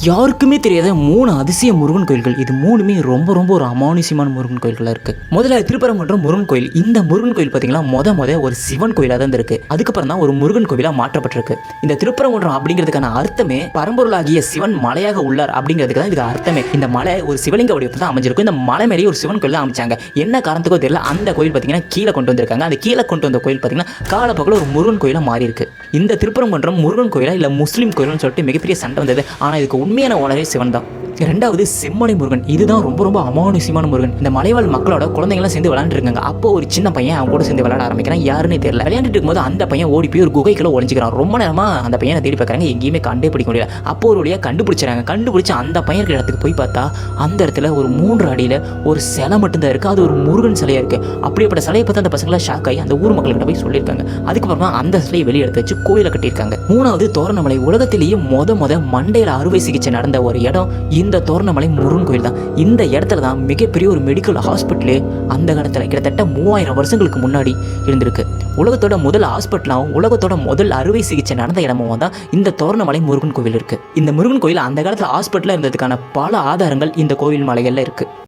யாருக்குமே தெரியாத 3 அதிசய முருகன் கோயில்கள். இது 3மே ரொம்ப ரொம்ப ஒரு அமானுஷ்யமான முருகன் கோயில்களா இருக்கு. முதல்ல திருப்பரங்குன்றம் முருகன் கோயில். இந்த முருகன் கோயில் பார்த்தீங்கன்னா முத ஒரு சிவன் கோயிலாக தான் இருக்கு. அதுக்கப்புறம் தான் ஒரு முருகன் கோயிலாக மாற்றப்பட்டிருக்கு. இந்த திருப்பரங்குன்றம் அப்படிங்கிறதுக்கான அர்த்தமே பரம்பொருளாகிய சிவன் மலையாக உள்ளார் அப்படிங்கிறதுக்கு தான் இதுக்கு அர்த்தமே. இந்த மலை ஒரு சிவலிங்க வடிவத்தில் தான் அமைஞ்சிருக்கும். இந்த மலை மேலேயே ஒரு சிவன் கோயில் தான் அமைச்சாங்க. என்ன காரணத்துக்கோ தெரியல, அந்த கோயில் பார்த்தீங்கன்னா கீழே கொண்டு வந்திருக்காங்க. அந்த கீழே கொண்டு வந்த கோயில் பார்த்தீங்கன்னா காலப்போக்கில் ஒரு முருகன் கோயிலாக மாறி இருக்கு. இந்த திருப்பரங்குன்றம் முருகன் கோயிலா இல்லை முஸ்லீம் கோயில்னு சொல்லிட்டு மிகப்பெரிய சண்டை வந்தது. ஆனால் இதுக்கு உண்மையான ஓனரே சிவன் தான். ரெண்டாவது செம்மலை முருகன். இதுதான் ரொம்ப ரொம்ப அமானுஷ்யமான முருகன். இந்த மலைவாழ் மக்களோட குழந்தைங்களாம் சேர்ந்து விளையாண்டுருக்காங்க. அப்போ ஒரு சின்ன பையன் அவங்க கூட சேர்ந்து விளையாட ஆரம்பிக்கிறான். யாருன்னு தெரியல. விளையாண்டுட்டு இருக்கும்போது அந்த பையன் ஓடி போய் ஒரு குகைக்குள்ள ஒளிஞ்சிக்கிறான். ரொம்ப நேரமா அந்த பையனை தேடி பார்க்குறாங்க, எங்கேயுமே கண்டே பிடிக்க முடியல. அப்போ ஒரு வழியாக கண்டுபிடிச்சாங்க. கண்டுபிடிச்சு அந்த பையன் இடத்துக்கு போய் பார்த்தா அந்த இடத்துல ஒரு 3 அடியில் ஒரு சிலை மட்டும்தான் இருக்குது. அது ஒரு முருகன் சிலையாக இருக்குது. அப்படிப்பட்ட சிலையை பார்த்து அந்த பசங்களாம் ஷாக் ஆகி அந்த ஊர் மக்கள்கிட்ட போய் சொல்லியிருக்காங்க. அதுக்கப்புறமா அந்த சிலையை வெளியே எடுத்து வச்சு கோயிலை கட்டியிருக்காங்க. 3வது தோரணமலை. உலகத்திலேயே முத மண்டையில் அறுவை சிகிச்சை நடந்த ஒரு இடம் இந்த தோரணமலை முருகன் கோயில் தான். இந்த இடத்துல தான் மிகப்பெரிய ஒரு மெடிக்கல் ஹாஸ்பிட்டலே அந்த இடத்துல கிட்டத்தட்ட 3000 வருஷங்களுக்கு முன்னாடி இருந்திருக்கு. உலகத்தோட முதல் ஹாஸ்பிட்டலாகவும் உலகத்தோட முதல் அறுவை சிகிச்சை நடந்த இடமும் தான் இந்த தோரணமலை முருகன் கோவில் இருக்கு. இந்த முருகன் கோயில் அந்த காலத்தில் ஹாஸ்பிட்டலாக இருந்ததுக்கான பல ஆதாரங்கள் இந்த கோவில் மலைகளில் இருக்கு.